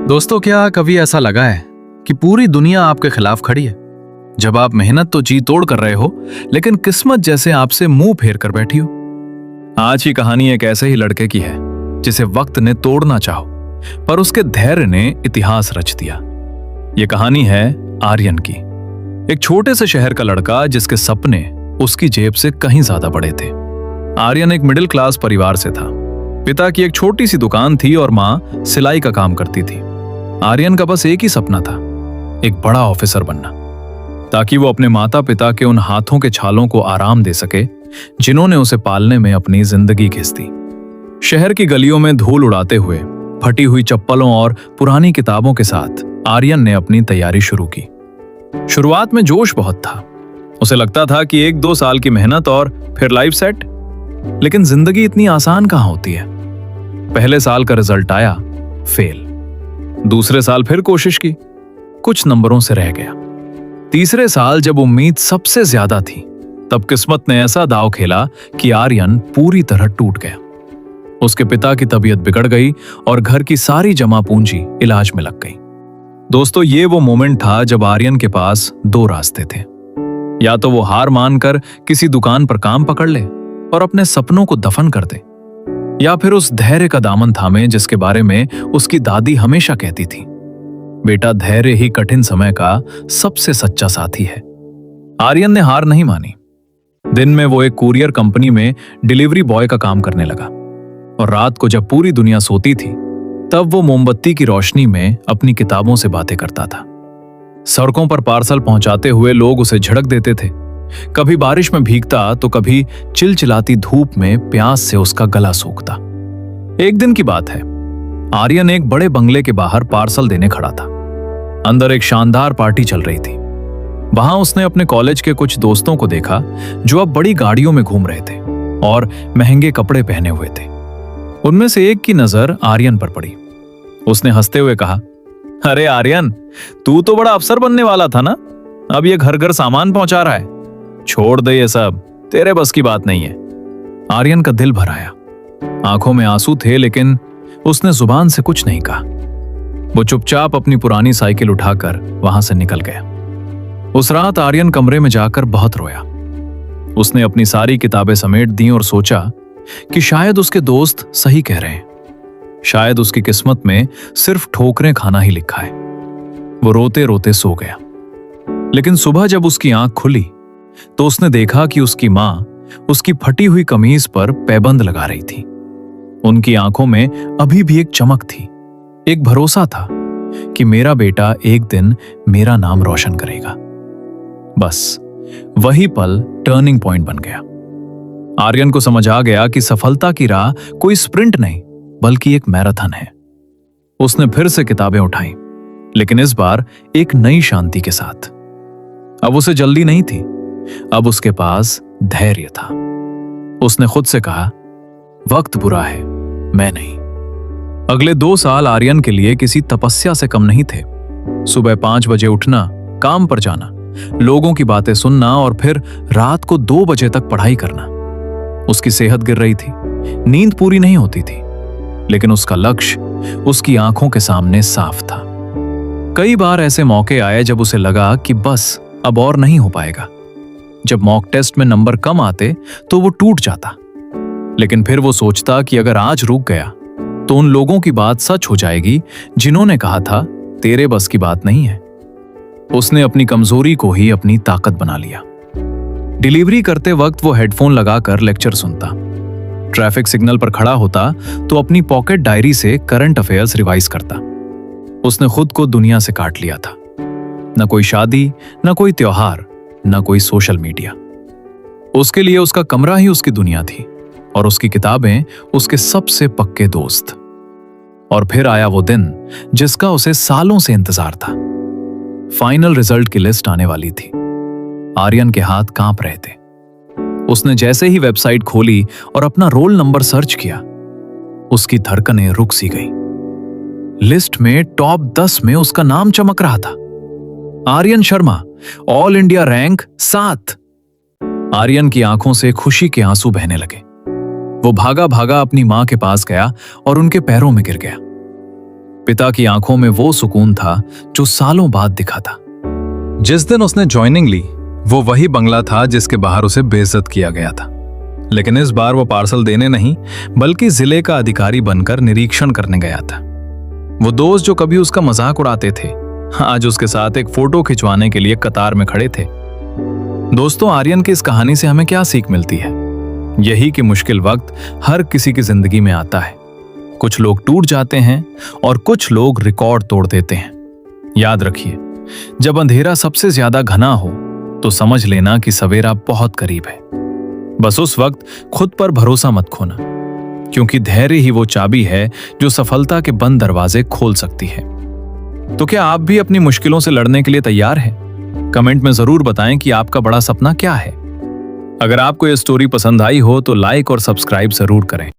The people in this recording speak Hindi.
दोस्तों, क्या कभी ऐसा लगा है कि पूरी दुनिया आपके खिलाफ खड़ी है? जब आप मेहनत तो जी तोड़ कर रहे हो, लेकिन किस्मत जैसे आपसे मुंह फेर कर बैठी हो। आज की कहानी एक ऐसे ही लड़के की है जिसे वक्त ने तोड़ना चाहो, पर उसके धैर्य ने इतिहास रच दिया। यह कहानी है आर्यन की, एक छोटे से शहर का लड़का जिसके सपने उसकी जेब से कहीं ज्यादा बड़े थे। आर्यन एक मिडिल क्लास परिवार से था। पिता की एक छोटी सी दुकान थी और माँ सिलाई का काम करती थी। आर्यन का बस एक ही सपना था, एक बड़ा ऑफिसर बनना, ताकि वो अपने माता पिता के उन हाथों के छालों को आराम दे सके जिन्होंने उसे पालने में अपनी जिंदगी घिस दी। शहर की गलियों में धूल उड़ाते हुए, फटी हुई चप्पलों और पुरानी किताबों के साथ आर्यन ने अपनी तैयारी शुरू की। शुरुआत में जोश बहुत था। उसे लगता था कि 1-2 साल की मेहनत और फिर लाइफ सेट। लेकिन जिंदगी इतनी आसान कहां होती है। पहले साल का रिजल्ट आया, फेल। दूसरे साल फिर कोशिश की, कुछ नंबरों से रह गया। तीसरे साल जब उम्मीद सबसे ज्यादा थी, तब किस्मत ने ऐसा दांव खेला कि आर्यन पूरी तरह टूट गया। उसके पिता की तबीयत बिगड़ गई और घर की सारी जमा पूंजी इलाज में लग गई। दोस्तों, ये वो मोमेंट था जब आर्यन के पास 2 रास्ते थे। या तो वो हार मानकर किसी दुकान पर काम पकड़ ले और अपने सपनों को दफन कर दे, या फिर उस धैर्य का दामन थामे जिसके बारे में उसकी दादी हमेशा कहती थी, बेटा, धैर्य ही कठिन समय का सबसे सच्चा साथी है। आर्यन ने हार नहीं मानी। दिन में वो एक कुरियर कंपनी में डिलीवरी बॉय का काम करने लगा और रात को जब पूरी दुनिया सोती थी, तब वो मोमबत्ती की रोशनी में अपनी किताबों से बातें करता था। सड़कों पर पार्सल पहुंचाते हुए लोग उसे झिड़क देते थे। कभी बारिश में भीगता तो कभी चिलचिलाती धूप में प्यास से उसका गला सूखता। एक दिन की बात है, आर्यन एक बड़े बंगले के बाहर पार्सल देने खड़ा था। अंदर एक शानदार पार्टी चल रही थी। वहां उसने अपने कॉलेज के कुछ दोस्तों को देखा जो अब बड़ी गाड़ियों में घूम रहे थे और महंगे कपड़े पहने हुए थे। उनमें से एक की नजर आर्यन पर पड़ी। उसने हंसते हुए कहा, अरे आर्यन, तू तो बड़ा अफसर बनने वाला था ना, अब ये घर घर सामान पहुंचा रहा है। छोड़ दे ये सब, तेरे बस की बात नहीं है। आर्यन का दिल भर आया। आंखों में आंसू थे, लेकिन उसने जुबान से कुछ नहीं कहा। वो चुपचाप अपनी पुरानी साइकिल उठाकर वहां से निकल गया। उस रात आर्यन कमरे में जाकर बहुत रोया। उसने अपनी सारी किताबें समेट दी और सोचा कि शायद उसके दोस्त सही कह रहे हैं। शायद उसकी किस्मत में सिर्फ ठोकरें खाना ही लिखा है। वो रोते रोते सो गया। लेकिन सुबह जब उसकी आंख खुली तो उसने देखा कि उसकी मां उसकी फटी हुई कमीज पर पैबंद लगा रही थी। उनकी आंखों में अभी भी एक चमक थी, एक भरोसा था कि मेरा बेटा एक दिन मेरा नाम रोशन करेगा। बस वही पल टर्निंग पॉइंट बन गया। आर्यन को समझ आ गया कि सफलता की राह कोई स्प्रिंट नहीं, बल्कि एक मैराथन है। उसने फिर से किताबें उठाई, लेकिन इस बार एक नई शांति के साथ। अब उसे जल्दी नहीं थी, अब उसके पास धैर्य था। उसने खुद से कहा, वक्त बुरा है, मैं नहीं। अगले 2 साल आर्यन के लिए किसी तपस्या से कम नहीं थे। सुबह 5 बजे उठना, काम पर जाना, लोगों की बातें सुनना और फिर रात को 2 बजे तक पढ़ाई करना। उसकी सेहत गिर रही थी, नींद पूरी नहीं होती थी, लेकिन उसका लक्ष्य उसकी आंखों के सामने साफ था। कई बार ऐसे मौके आए जब उसे लगा कि बस अब और नहीं हो पाएगा। जब मॉक टेस्ट में नंबर कम आते तो वो टूट जाता, लेकिन फिर वो सोचता कि अगर आज रुक गया तो उन लोगों की बात सच हो जाएगी जिन्होंने कहा था तेरे बस की बात नहीं है। उसने अपनी कमजोरी को ही अपनी ताकत बना लिया। डिलीवरी करते वक्त वो हेडफोन लगाकर लेक्चर सुनता। ट्रैफिक सिग्नल पर खड़ा होता तो अपनी पॉकेट डायरी से करंट अफेयर्स रिवाइज करता। उसने खुद को दुनिया से काट लिया था। न कोई शादी, न कोई त्योहार, न कोई सोशल मीडिया। उसके लिए उसका कमरा ही उसकी दुनिया थी और उसकी किताबें उसके सबसे पक्के दोस्त। और फिर आया वो दिन जिसका उसे सालों से इंतजार था। फाइनल रिजल्ट की लिस्ट आने वाली थी। आर्यन के हाथ कांप रहे थे। उसने जैसे ही वेबसाइट खोली और अपना रोल नंबर सर्च किया, उसकी धड़कनें रुक सी गई। लिस्ट में टॉप 10 में उसका नाम चमक रहा था, Aryan Sharma, all India rank 7। Aryan की आंखों से खुशी के आंसू बहने लगे। वो भागा भागा अपनी मां के पास गया और उनके पैरों में गिर गया। पिता की आंखों में वो सुकून था जो सालों बाद दिखा था। जिस दिन उसने ज्वाइनिंग ली वो वही बंगला था जिसके बाहर उसे बेइज्जत किया गया था। लेकिन इस बार वो पार्सल देने नहीं बल्कि जिले का अधिकारी बनकर निरीक्षण करने गया था। वो दोस्त जो कभी उसका मजाक उड़ाते थे आज उसके साथ एक फोटो खिंचवाने के लिए कतार में खड़े थे। दोस्तों, आर्यन की इस कहानी से हमें क्या सीख मिलती है? यही कि मुश्किल वक्त हर किसी की जिंदगी में आता है। कुछ लोग टूट जाते हैं और कुछ लोग रिकॉर्ड तोड़ देते हैं। याद रखिए, जब अंधेरा सबसे ज्यादा घना हो तो समझ लेना कि सवेरा बहुत करीब है। बस उस वक्त खुद पर भरोसा मत खोना, क्योंकि धैर्य ही वो चाबी है जो सफलता के बंद दरवाजे खोल सकती है। तो क्या आप भी अपनी मुश्किलों से लड़ने के लिए तैयार हैं? कमेंट में जरूर बताएं कि आपका बड़ा सपना क्या है। अगर आपको यह स्टोरी पसंद आई हो तो लाइक और सब्सक्राइब जरूर करें।